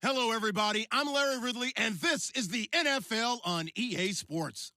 Hello, everybody. I'm Larry Ridley, and this is the NFL on EA Sports.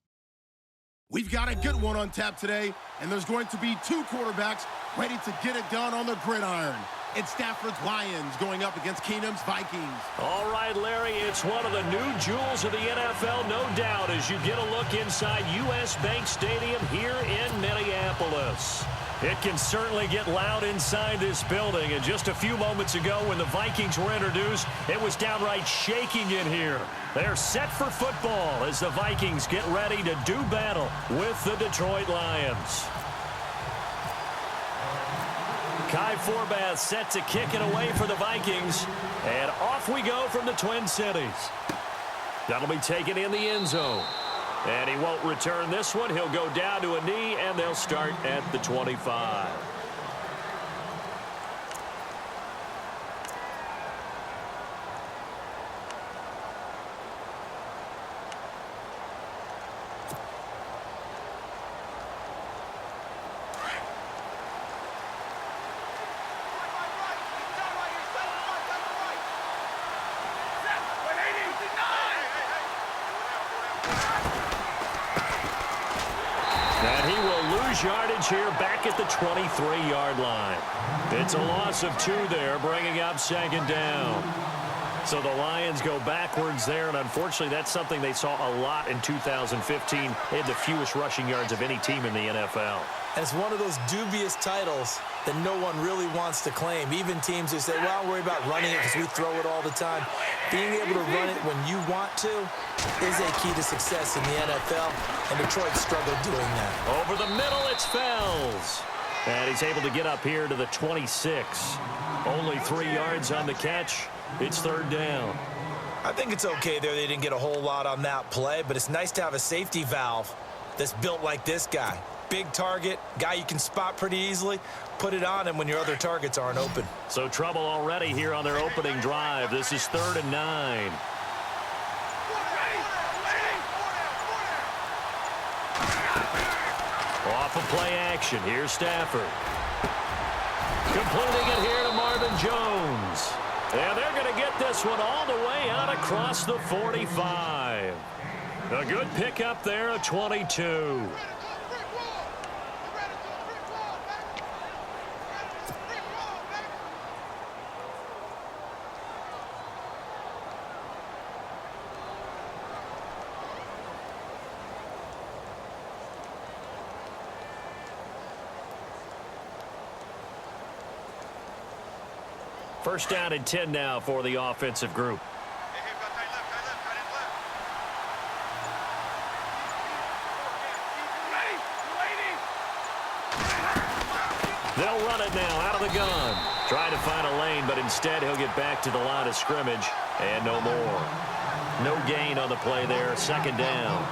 We've got a good one on tap today, and there's going to be two quarterbacks ready to get it done on the gridiron. It's Stafford's Lions going up against Keenum's Vikings. All right, Larry, it's one of the new jewels of the NFL, no doubt, as you get a look inside U.S. Bank Stadium here in Minneapolis. It can certainly get loud inside this building, and just a few moments ago when the Vikings were introduced, it was downright shaking in here. They're set for football as the Vikings get ready to do battle with the Detroit Lions. Kai Forbath set to kick it away for the Vikings, and off we go from the Twin Cities. That'll be taken in the end zone. And he won't return this one. He'll go down to a knee, and they'll start at the 25. And he will lose yardage here back at the 23-yard line. It's a loss of 2 there, bringing up second down. So the Lions go backwards there, and unfortunately that's something they saw a lot in 2015. They had the fewest rushing yards of any team in the NFL. And it's one of those dubious titles that no one really wants to claim. Even teams who say, well, I'll worry about running it because we throw it all the time. Being able to run it when you want to is a key to success in the NFL, and Detroit struggled doing that. Over the middle, it's Fells. And he's able to get up here to the 26. Only 3 yards on the catch. It's third down. I think it's okay there. They didn't get a whole lot on that play, but it's nice to have a safety valve that's built like this guy. Big target, guy you can spot pretty easily. Put it on him when your other targets aren't open. So trouble already here on their opening drive. This is 3rd and 9. Off of play action. Here's Stafford. Completing it here to Marvin Jones. And they're going to get this one all the way out across the 45. A good pickup there, a 22. First down and 10 now for the offensive group. They'll run it now out of the gun. Trying to find a lane, but instead he'll get back to the line of scrimmage. And no more. No gain on the play there. Second down.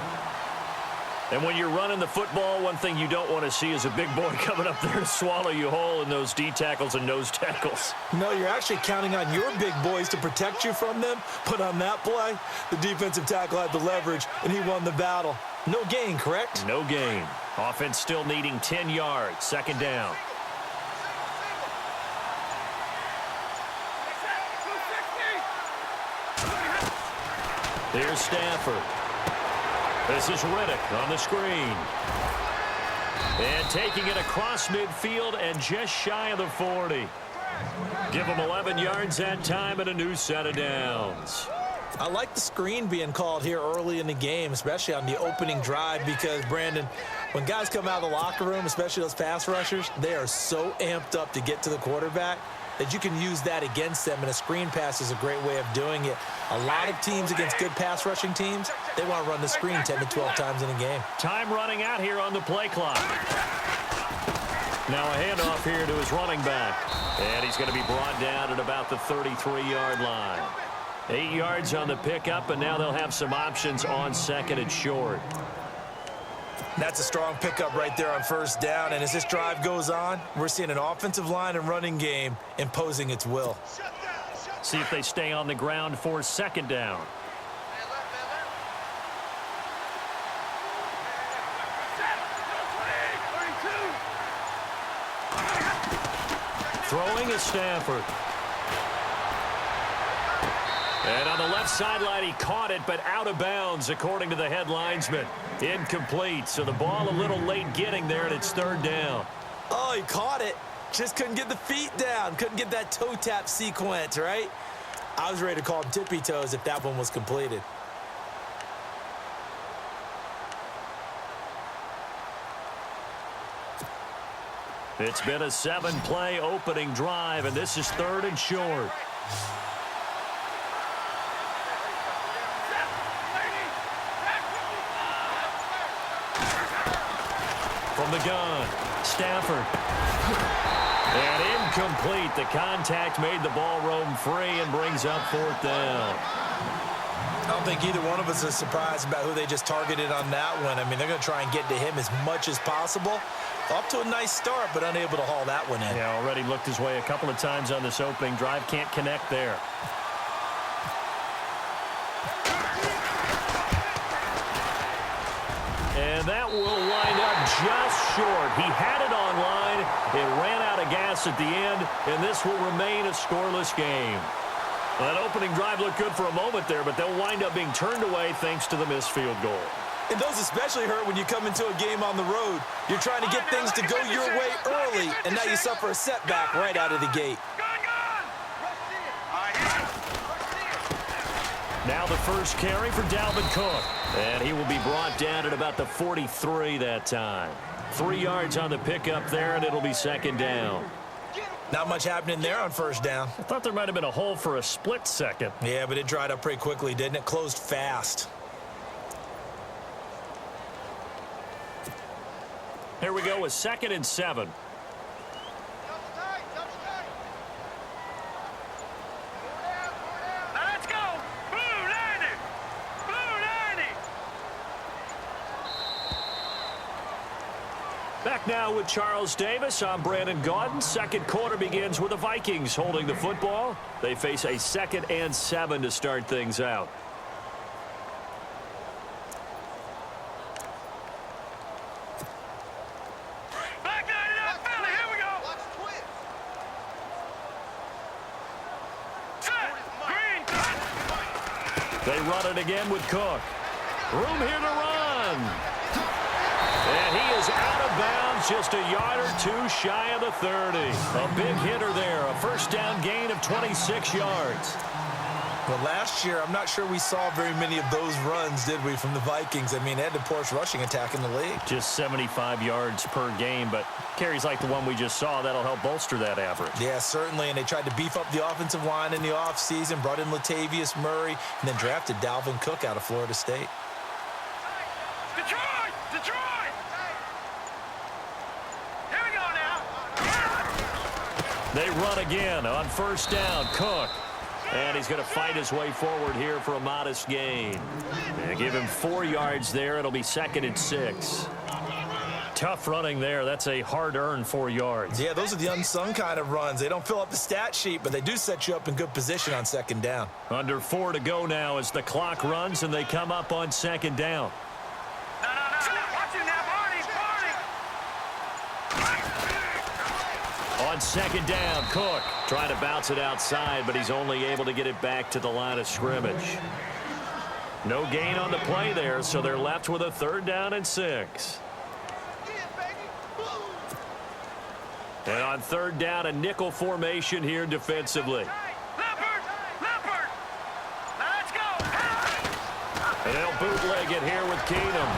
And when you're running the football, one thing you don't want to see is a big boy coming up there to swallow you whole in those D tackles and nose tackles. No, you're actually counting on your big boys to protect you from them. But on that play, the defensive tackle had the leverage, and he won the battle. No gain, correct? No gain. Offense still needing 10 yards. Second down. Here's Stafford. This is Riddick on the screen. And taking it across midfield and just shy of the 40. Give him 11 yards that time and a new set of downs. I like the screen being called here early in the game, especially on the opening drive, because, Brandon, when guys come out of the locker room, especially those pass rushers, they are so amped up to get to the quarterback that you can use that against them, and a screen pass is a great way of doing it. A lot of teams against good pass rushing teams, they want to run the screen 10 to 12 times in a game. Time running out here on the play clock. Now a handoff here to his running back. And he's going to be brought down at about the 33-yard line. 8 yards on the pickup, and now they'll have some options on second and short. That's a strong pickup right there on first down, and as this drive goes on, we're seeing an offensive line and running game imposing its will. See if they stay on the ground for second down. Throwing is Stafford. And on the left sideline, he caught it, but out of bounds, according to the head linesman. Incomplete, so the ball a little late getting there, and it's third down. Oh, he caught it. Just couldn't get the feet down. Couldn't get that toe tap sequence, right? I was ready to call him tippy toes if that one was completed. It's been a 7-play opening drive, and this is third and short. From the gun, Stafford. And incomplete. The contact made the ball roam free and brings up fourth down. I don't think either one of us is surprised about who they just targeted on that one. I mean, they're going to try and get to him as much as possible. Up to a nice start, but unable to haul that one in. Yeah, already looked his way a couple of times on this opening drive. Can't connect there. And that will wind up just short. He had it on line. It ran out of gas at the end, and this will remain a scoreless game. Well, that opening drive looked good for a moment there, but they'll wind up being turned away thanks to the missed field goal. And those especially hurt when you come into a game on the road. You're trying to get things to go your way early, and now you suffer a setback right out of the gate. Now the first carry for Dalvin Cook. And he will be brought down at about the 43 that time. 3 yards on the pickup there, and it'll be second down. Not much happening there on first down. I thought there might have been a hole for a split second. Yeah, but it dried up pretty quickly, didn't it? Closed fast. Here we go with 2nd and 7. Let's go! Blue 90! Blue 90! Back now with Charles Davis. I'm Brandon Gaudin. Second quarter begins with the Vikings holding the football. They face a 2nd and 7 to start things out. They run it again with Cook. Room here to run. And he is out of bounds, just a yard or two shy of the 30. A big hitter there, a first down gain of 26 yards. Well, last year, I'm not sure we saw very many of those runs, did we, from the Vikings? I mean, they had the poorest rushing attack in the league. Just 75 yards per game, but carries like the one we just saw, that'll help bolster that average. Yeah, certainly, and they tried to beef up the offensive line in the offseason, brought in Latavius Murray, and then drafted Dalvin Cook out of Florida State. Detroit! Detroit! Here we go now. They run again on first down. Cook. And he's going to fight his way forward here for a modest gain. And give him 4 yards there. It'll be 2nd and 6. Tough running there. That's a hard-earned 4 yards. Yeah, those are the unsung kind of runs. They don't fill up the stat sheet, but they do set you up in good position on second down. Under 4 to go now as the clock runs, and they come up on second down. No. Watch it now, Barney. On second down, Cook trying to bounce it outside, but he's only able to get it back to the line of scrimmage. No gain on the play there, so they're left with a 3rd down and 6. And on 3rd down, a nickel formation here defensively. Leopard! Let's go! And they'll bootleg it here with Keenum.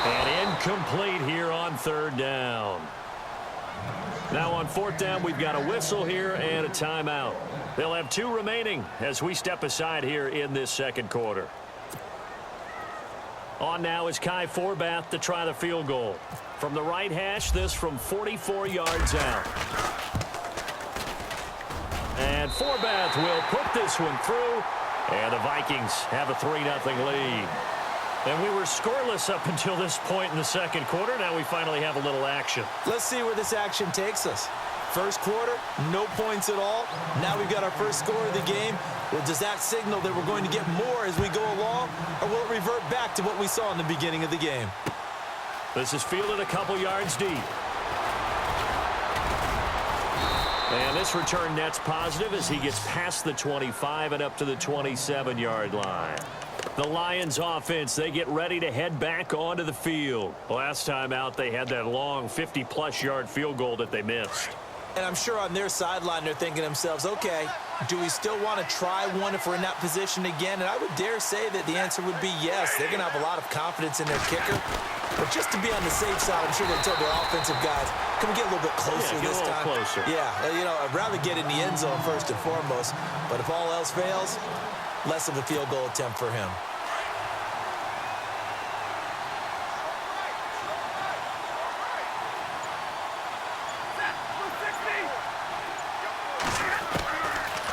And incomplete here on 3rd down. Now on 4th down, we've got a whistle here and a timeout. They'll have 2 remaining as we step aside here in this second quarter. On now is Kai Forbath to try the field goal. From the right hash, this from 44 yards out. And Forbath will put this one through, and the Vikings have a 3-0 lead. And we were scoreless up until this point in the second quarter. Now we finally have a little action. Let's see where this action takes us. First quarter, no points at all. Now we've got our first score of the game. Well, does that signal that we're going to get more as we go along, or will it revert back to what we saw in the beginning of the game? This is fielded a couple yards deep. And this return net's positive as he gets past the 25 and up to the 27-yard line. The Lions offense, they get ready to head back onto the field. Last time out, they had that long 50-plus yard field goal that they missed. And I'm sure on their sideline, they're thinking to themselves, okay, do we still want to try one if we're in that position again? And I would dare say that the answer would be yes. They're going to have a lot of confidence in their kicker. But just to be on the safe side, I'm sure they told their offensive guys, can we get a little bit closer this time? Closer. Yeah, I'd rather get in the end zone first and foremost. But if all else fails, less of a field goal attempt for him.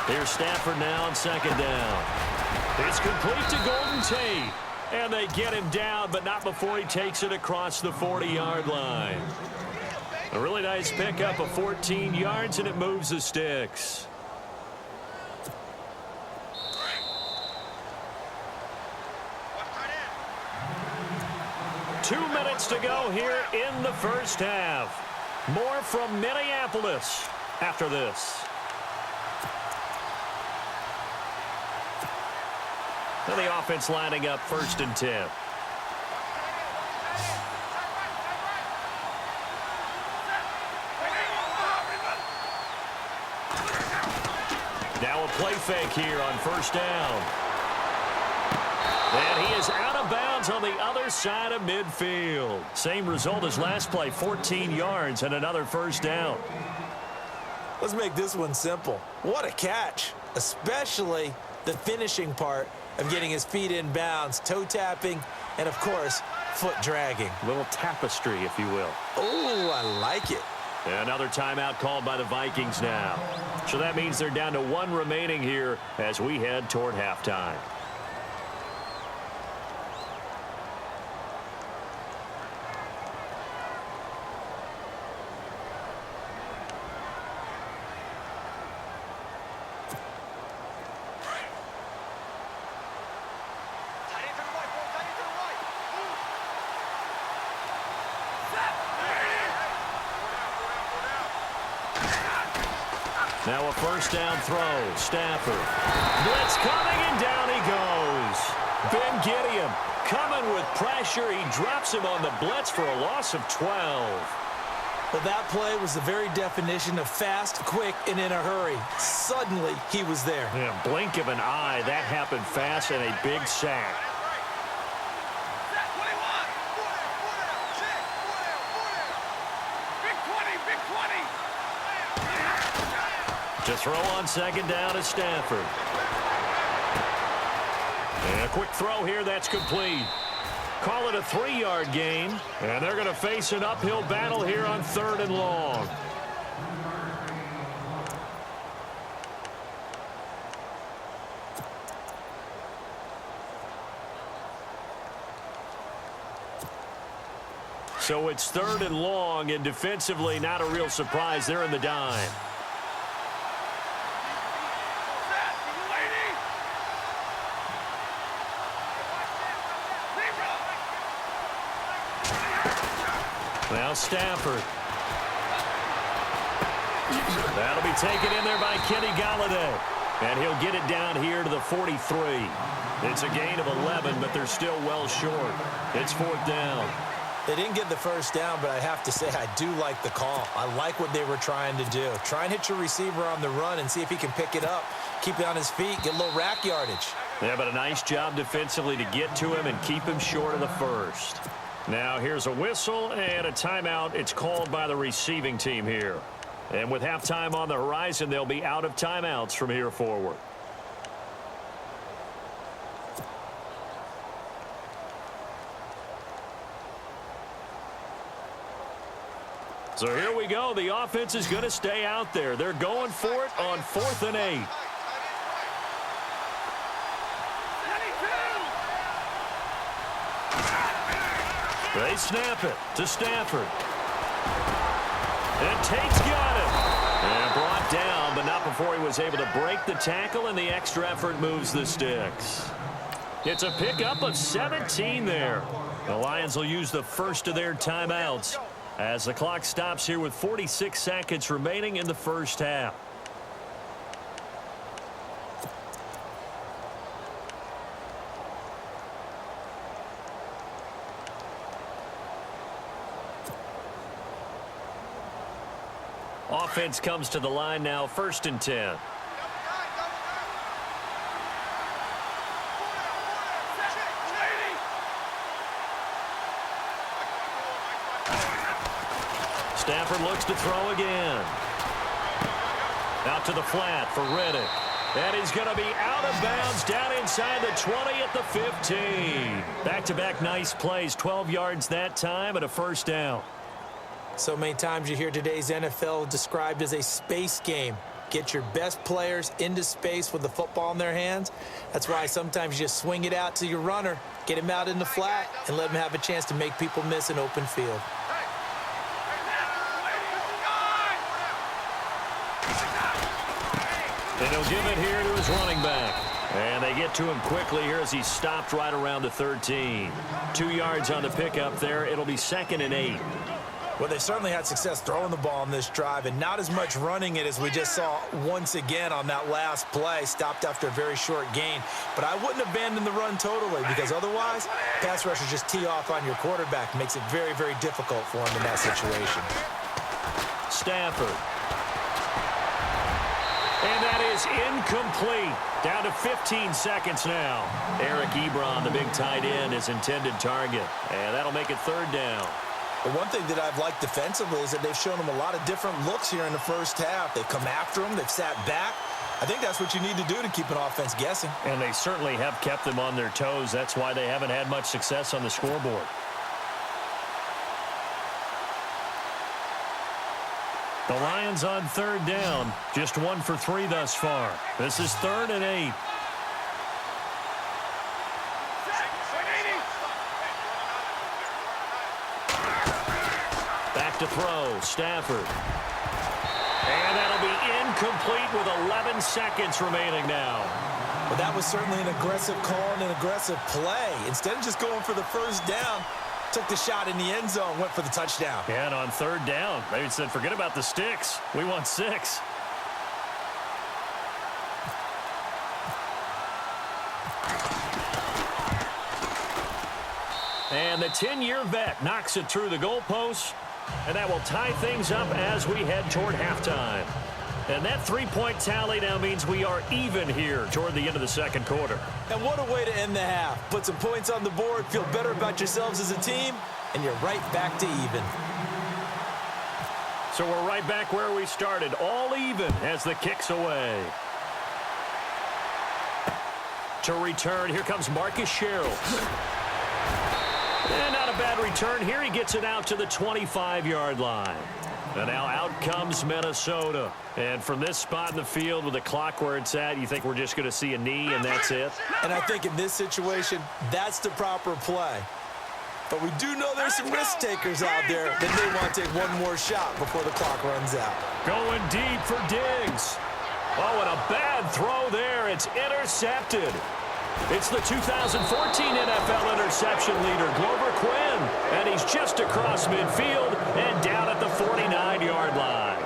Here's Stafford now on second down. It's complete to Golden Tate. And they get him down, but not before he takes it across the 40-yard line. A really nice pickup of 14 yards, and it moves the sticks. Two minutes to go here in the first half. More from Minneapolis after this. And the offense lining up 1st and 10. Now a play fake here on 1st down. And he is out of bounds on the other side of midfield. Same result as last play, 14 yards and another 1st down. Let's make this one simple. What a catch, especially the finishing part of getting his feet in bounds, toe tapping, and, of course, foot dragging. A little tapestry, if you will. Oh, I like it. Another timeout called by the Vikings now. So that means they're down to one remaining here as we head toward halftime. Now a 1st down throw. Stafford. Blitz coming, and down he goes. Ben Gideon coming with pressure. He drops him on the blitz for a loss of 12. Well, that play was the very definition of fast, quick, and in a hurry. Suddenly, he was there. Yeah, blink of an eye. That happened fast and a big sack. To throw on 2nd down is Stafford. And a quick throw here, that's complete. Call it a 3-yard gain, and they're going to face an uphill battle here on 3rd and long. So it's 3rd and long, and defensively not a real surprise. They're in the dime. Now Stafford. That'll be taken in there by Kenny Golladay. And he'll get it down here to the 43. It's a gain of 11, but they're still well short. It's 4th down. They didn't get the 1st down, but I have to say I do like the call. I like what they were trying to do. Try and hit your receiver on the run and see if he can pick it up. Keep it on his feet, get a little rack yardage. Yeah, but a nice job defensively to get to him and keep him short of the 1st. Now here's a whistle and a timeout. It's called by the receiving team here. And with halftime on the horizon, they'll be out of timeouts from here forward. So here we go. The offense is going to stay out there. They're going for it on 4th and 8. They snap it to Stafford. And Tate's got it. And brought down, but not before he was able to break the tackle, and the extra effort moves the sticks. It's a pickup of 17 there. The Lions will use the first of their timeouts as the clock stops here with 46 seconds remaining in the first half. Offense comes to the line now, 1st and 10. Stafford looks to throw again. Out to the flat for Reddick. And he's going to be out of bounds down inside the 20 at the 15. Back-to-back nice plays, 12 yards that time and a first down. So many times you hear today's NFL described as a space game. Get your best players into space with the football in their hands. That's why sometimes you just swing it out to your runner, get him out in the flat, and let him have a chance to make people miss an open field. And he'll give it here to his running back. And they get to him quickly here as he stopped right around the 13. 2 yards on the pickup there. It'll be 2nd and 8. Well, they certainly had success throwing the ball on this drive and not as much running it as we just saw once again on that last play. Stopped after a very short gain. But I wouldn't abandon the run totally because otherwise, pass rushers just tee off on your quarterback. Makes it very, very difficult for him in that situation. Stafford. And that is incomplete. Down to 15 seconds now. Eric Ebron, the big tight end, his intended target. And that'll make it 3rd down. The one thing that I've liked defensively is that they've shown him a lot of different looks here in the first half. They've come after him. They've sat back. I think that's what you need to do to keep an offense guessing. And they certainly have kept them on their toes. That's why they haven't had much success on the scoreboard. The Lions on 3rd down. Just 1 for 3 thus far. This is 3rd and 8. Back to throw, Stafford. And that'll be incomplete with 11 seconds remaining now. Well, that was certainly an aggressive call and an aggressive play. Instead of just going for the first down, took the shot in the end zone, went for the touchdown. Yeah, and on 3rd down, they said, forget about the sticks. We want 6. And the 10-year vet knocks it through the goalpost. And that will tie things up as we head toward halftime. And that 3-point tally now means we are even here toward the end of the 2nd quarter. And what a way to end the half. Put some points on the board, feel better about yourselves as a team, and you're right back to even. So we're right back where we started, all even as the kick's away. To return, here comes Marcus Sherrill. And not a bad return here. He gets it out to the 25-yard line. And now out comes Minnesota. And from this spot in the field with the clock where it's at, you think we're just going to see a knee and that's it? And I think in this situation, that's the proper play. But we do know there's some risk takers out there that may want to take one more shot before the clock runs out. Going deep for Diggs. Oh, and a bad throw there. It's intercepted. It's the 2014 NFL interception leader, Glover Quinn. And he's just across midfield and down at the 49-yard line.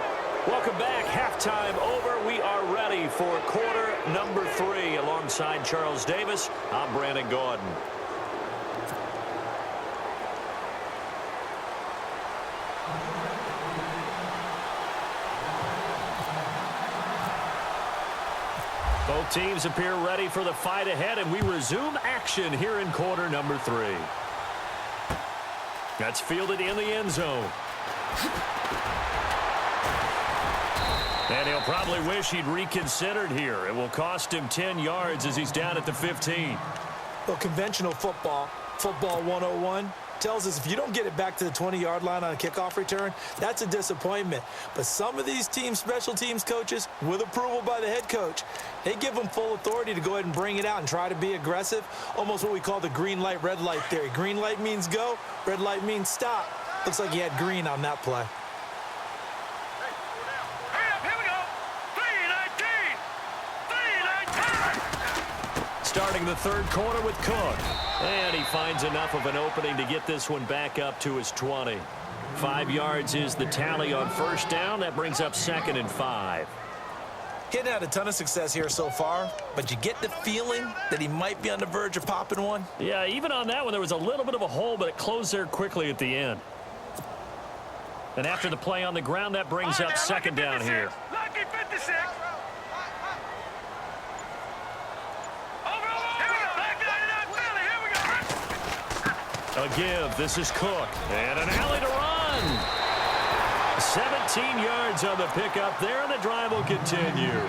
Welcome back. Halftime over. We are ready for quarter number 3. Alongside Charles Davis, I'm Brandon Gordon. Both teams appear ready for the fight ahead, and we resume action here in quarter number 3. That's fielded in the end zone. And he'll probably wish he'd reconsidered here. It will cost him 10 yards as he's down at the 15. Well, conventional football 101, tells us if you don't get it back to the 20-yard line on a kickoff return, that's a disappointment. But some of these teams, special teams coaches, with approval by the head coach, they give them full authority to go ahead and bring it out and try to be aggressive, almost what we call the green light, red light theory. Green light means go, red light means stop. Looks like he had green on that play. Starting the 3rd quarter with Cook. And he finds enough of an opening to get this one back up to his 20. 5 yards is the tally on first down. That brings up 2nd and 5. He hadn't had a ton of success here so far, but you get the feeling that he might be on the verge of popping one. Yeah, even on that one, there was a little bit of a hole, but it closed there quickly at the end. And after the play on the ground, that brings up 2nd down here. Lucky 56. A give. This is Cook. And an alley to run. 17 yards on the pickup there, and the drive will continue.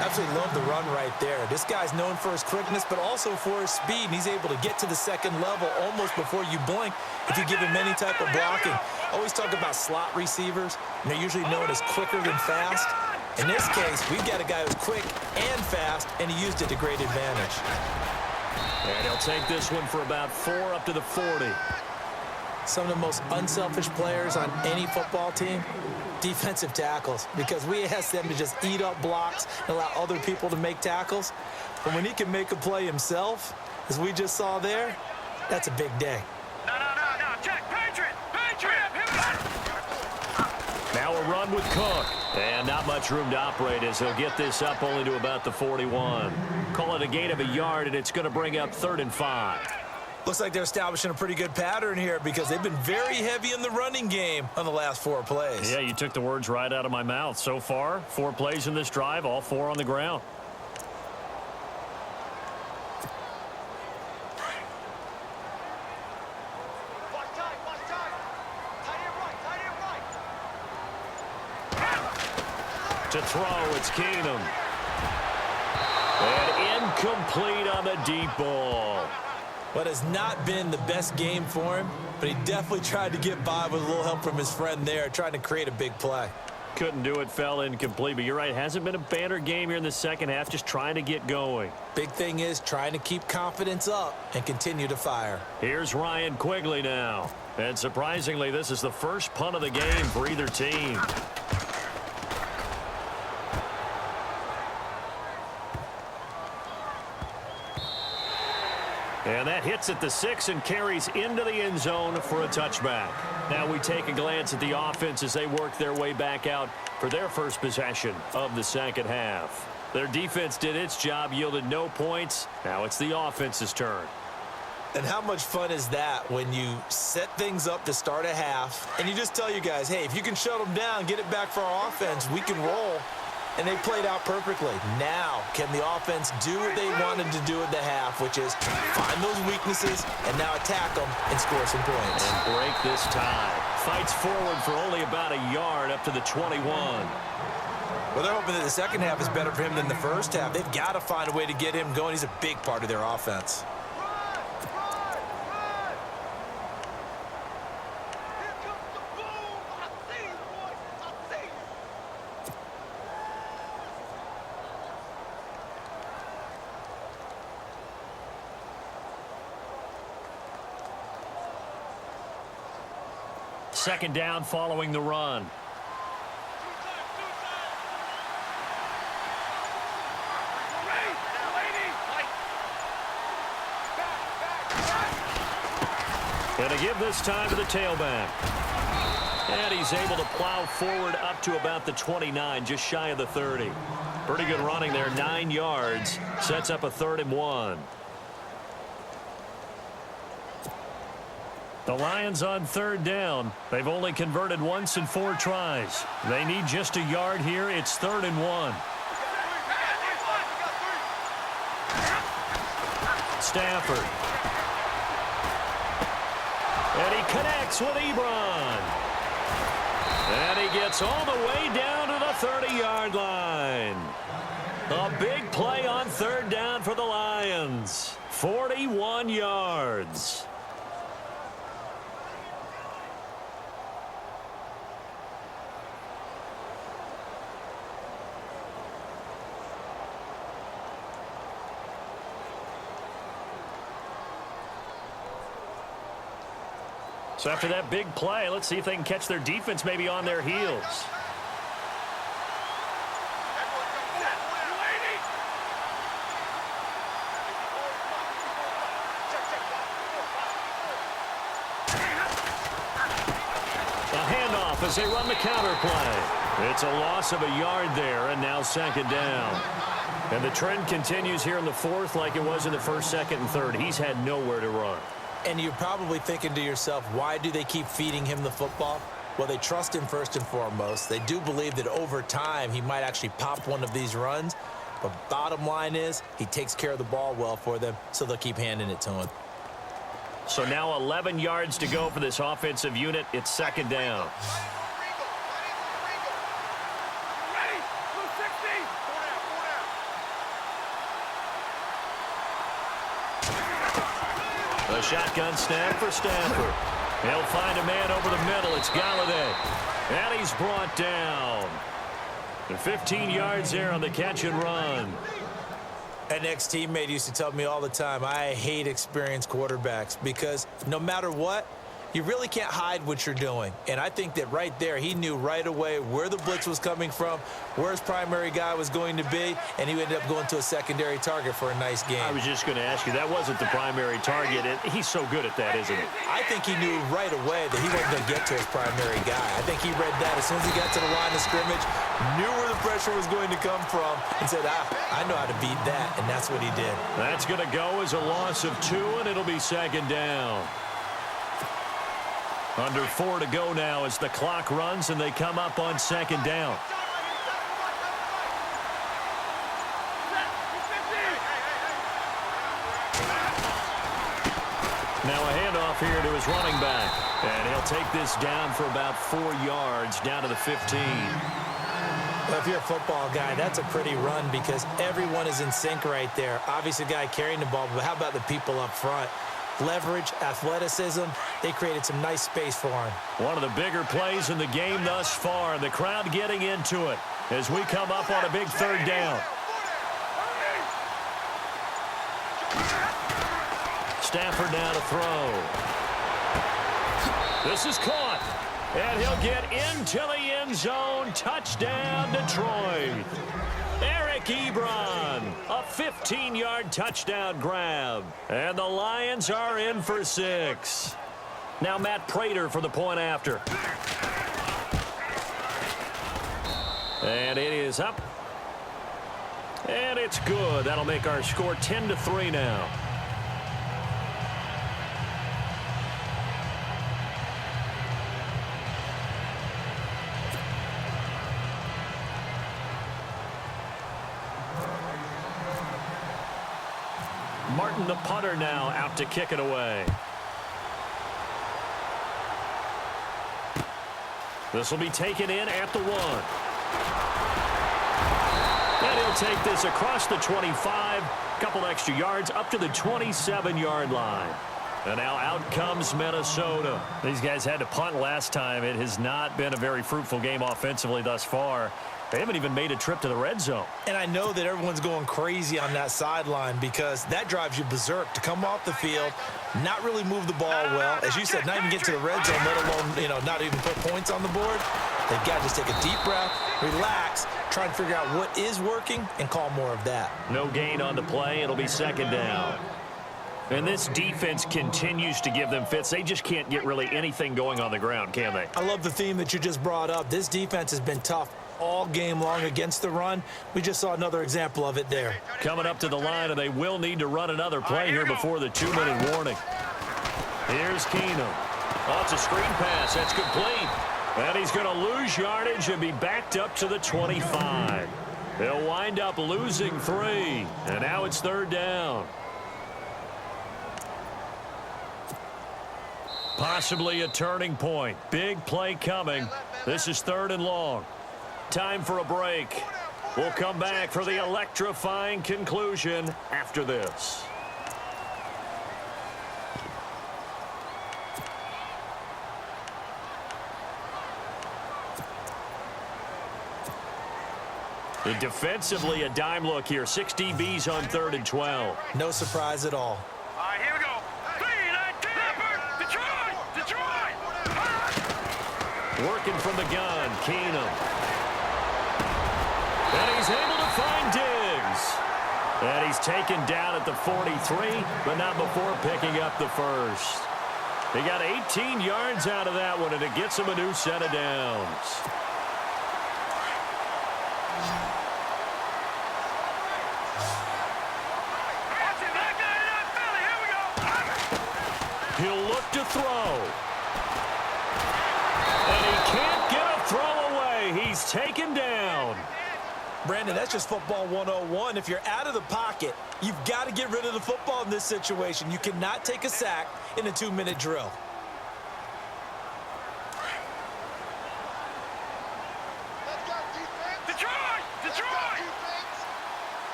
Absolutely love the run right there. This guy's known for his quickness, but also for his speed, and he's able to get to the second level almost before you blink if you give him any type of blocking. Always talk about slot receivers, and they're usually known as quicker than fast. In this case, we've got a guy who's quick and fast, and he used it to great advantage. And he'll take this one for about 4 up to the 40. Some of the most unselfish players on any football team, defensive tackles, because we ask them to just eat up blocks and allow other people to make tackles. But when he can make a play himself, as we just saw there, that's a big day. No. Check. Patriot. Now a run with Cook. And not much room to operate as he'll get this up only to about the 41. Call it a gain of a yard, and it's going to bring up 3rd and 5. Looks like they're establishing a pretty good pattern here because they've been very heavy in the running game on the last 4 plays. Yeah, you took the words right out of my mouth. So far, 4 plays in this drive, all 4 on the ground. To throw, it's Keenum. And incomplete on the deep ball. What has not been the best game for him, but he definitely tried to get by with a little help from his friend there, trying to create a big play. Couldn't do it, fell incomplete, but you're right, hasn't been a banner game here in the second half, just trying to get going. Big thing is trying to keep confidence up and continue to fire. Here's Ryan Quigley now. And surprisingly, this is the first punt of the game for either team. And that hits at the 6 and carries into the end zone for a touchback. Now we take a glance at the offense as they work their way back out for their first possession of the second half. Their defense did its job, yielded no points. Now it's the offense's turn. And how much fun is that when you set things up to start a half and you just tell you guys, hey, if you can shut them down, get it back for our offense, we can roll. And they played out perfectly. Now, can the offense do what they wanted to do at the half, which is find those weaknesses and now attack them and score some points. And break this tie. Fights forward for only about a yard up to the 21. Well, they're hoping that the second half is better for him than the first half. They've got to find a way to get him going. He's a big part of their offense. Second down following the run. Gonna give this time to the tailback. And he's able to plow forward up to about the 29, just shy of the 30. Pretty good running there, 9 yards. Sets up a 3rd and 1. The Lions on 3rd down. They've only converted once in 4 tries. They need just a yard here. It's 3rd and 1. Stafford. And he connects with Ebron. And he gets all the way down to the 30-yard line. A big play on 3rd down for the Lions. 41 yards. So after that big play, let's see if they can catch their defense maybe on their heels. off as they run the counter play. It's a loss of a yard there, and now second down. And the trend continues here in the fourth like it was in the first, second, and third. He's had nowhere to run. And you're probably thinking to yourself, why do they keep feeding him the football? Well, they trust him first and foremost. They do believe that over time he might actually pop one of these runs. But bottom line is he takes care of the ball well for them, so they'll keep handing it to him. So now 11 yards to go for this offensive unit. It's second down. A shotgun snap for Stafford. He'll find a man over the middle. It's Galladay. And he's brought down. And 15 yards there on the catch and run. An ex-teammate used to tell me all the time, I hate experienced quarterbacks because no matter what, you really can't hide what you're doing. And I think that right there, he knew right away where the blitz was coming from, where his primary guy was going to be, and he ended up going to a secondary target for a nice game. I was just going to ask you, that wasn't the primary target. He's so good at that, isn't he? I think he knew right away that he wasn't going to get to his primary guy. I think he read that as soon as he got to the line of scrimmage, knew where the pressure was going to come from, and said, I know how to beat that, and that's what he did. That's going to go as a loss of 2, and it'll be second down. Under 4 to go now as the clock runs and they come up on second down. Now a handoff here to his running back. And he'll take this down for about 4 yards down to the 15. Well, if you're a football guy, that's a pretty run because everyone is in sync right there. Obviously, the guy carrying the ball, but how about the people up front? Leverage, athleticism, they created some nice space for him. One of the bigger plays in the game thus far. The crowd getting into it as we come up on a big third down. Stafford now to throw. This is caught. And he'll get into the end zone. Touchdown, Detroit. Eric Ebron, a 15-yard touchdown grab. And the Lions are in for 6. Now Matt Prater for the point after. And it is up. And it's good. That'll make our score 10-3 now. Martin, the punter, now out to kick it away. This will be taken in at the 1. And he'll take this across the 25. Couple extra yards up to the 27-yard line. And now out comes Minnesota. These guys had to punt last time. It has not been a very fruitful game offensively thus far. They haven't even made a trip to the red zone. And I know that everyone's going crazy on that sideline because that drives you berserk to come off the field, not really move the ball well. As you said, not even get to the red zone, let alone, not even put points on the board. They've got to just take a deep breath, relax, try and figure out what is working and call more of that. No gain on the play. It'll be second down. And this defense continues to give them fits. They just can't get really anything going on the ground, can they? I love the theme that you just brought up. This defense has been tough all game long against the run. We just saw another example of it there. Coming up to the line, and they will need to run another play here before the 2-minute warning. Here's Keenum. Oh, it's a screen pass. That's complete. And he's going to lose yardage and be backed up to the 25. They'll wind up losing 3. And now it's third down. Possibly a turning point. Big play coming. This is 3rd and long. Time for a break. We'll come back for the electrifying conclusion after this. And defensively, a dime look here. 6 DBs on 3rd and 12. No surprise at all. All right, here we go. Detroit! Working from the gun, Keenum. And he's able to find Diggs. And he's taken down at the 43, but not before picking up the first. He got 18 yards out of that one, and it gets him a new set of downs. He'll look to throw. And he can't get a throw away. He's taken down. Brandon, that's just football 101. If you're out of the pocket, you've got to get rid of the football in this situation. You cannot take a sack in a 2-minute drill.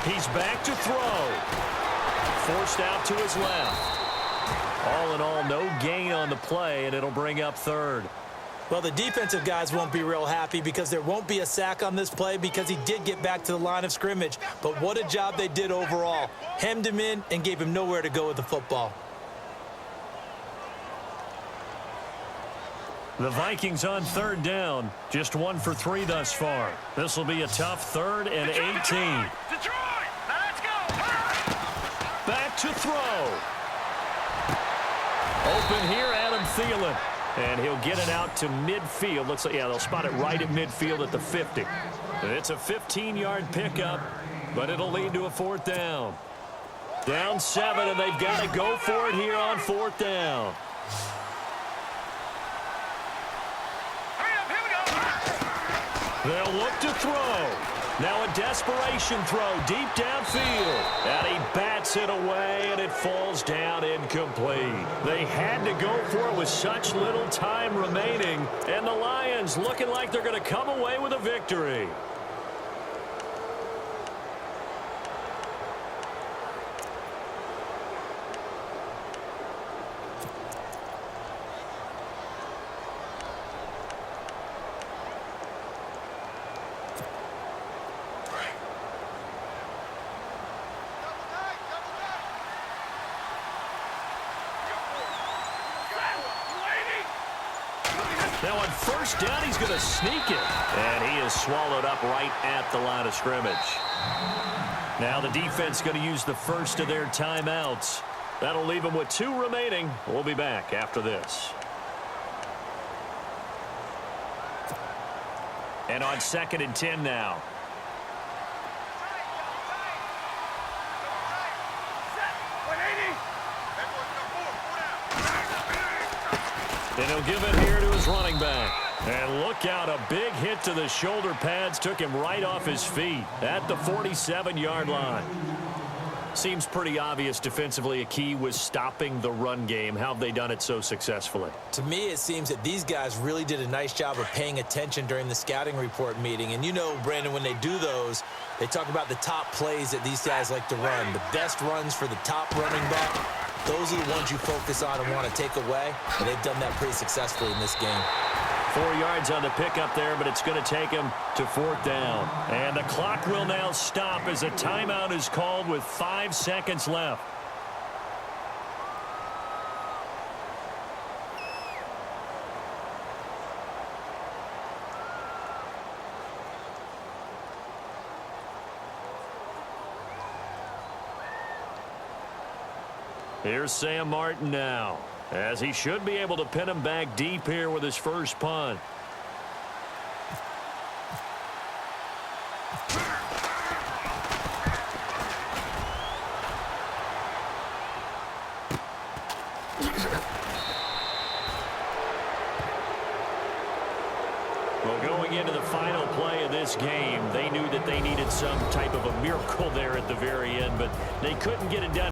He's back to throw. Forced out to his left. All in all, no gain on the play, and it'll bring up third. Well, the defensive guys won't be real happy because there won't be a sack on this play because he did get back to the line of scrimmage. But what a job they did overall. Hemmed him in and gave him nowhere to go with the football. The Vikings on third down. Just 1 for 3 thus far. This will be a tough 3rd and 18. Detroit! Now let's go! Back to throw. Open here, Adam Thielen. And he'll get it out to midfield. Looks like, yeah, they'll spot it right at midfield at the 50. It's a 15-yard pickup, but it'll lead to a 4th down. Down 7, and they've got to go for it here on 4th down. They'll look to throw. Now a desperation throw deep downfield. And he bats it away, and it falls down incomplete. They had to go for it with such little time remaining. And the Lions looking like they're going to come away with a victory. Now on 1st down, he's going to sneak it. And he is swallowed up right at the line of scrimmage. Now the defense going to use the first of their timeouts. That'll leave them with 2 remaining. We'll be back after this. And on 2nd and 10 now. And he'll give it here to his running back. And look out, a big hit to the shoulder pads took him right off his feet at the 47-yard line. Seems pretty obvious defensively a key was stopping the run game. How have they done it so successfully? To me, it seems that these guys really did a nice job of paying attention during the scouting report meeting. And you know, Brandon, when they do those, they talk about the top plays that these guys like to run. The best runs for the top running back. Those are the ones you focus on and want to take away, and they've done that pretty successfully in this game. 4 yards on the pickup there, but it's going to take him to 4th down. And the clock will now stop as a timeout is called with 5 seconds left. Here's Sam Martin now, as he should be able to pin him back deep here with his first punt. Well, going into the final play of this game, they knew that they needed some type of a miracle there at the very end, but they couldn't get it done.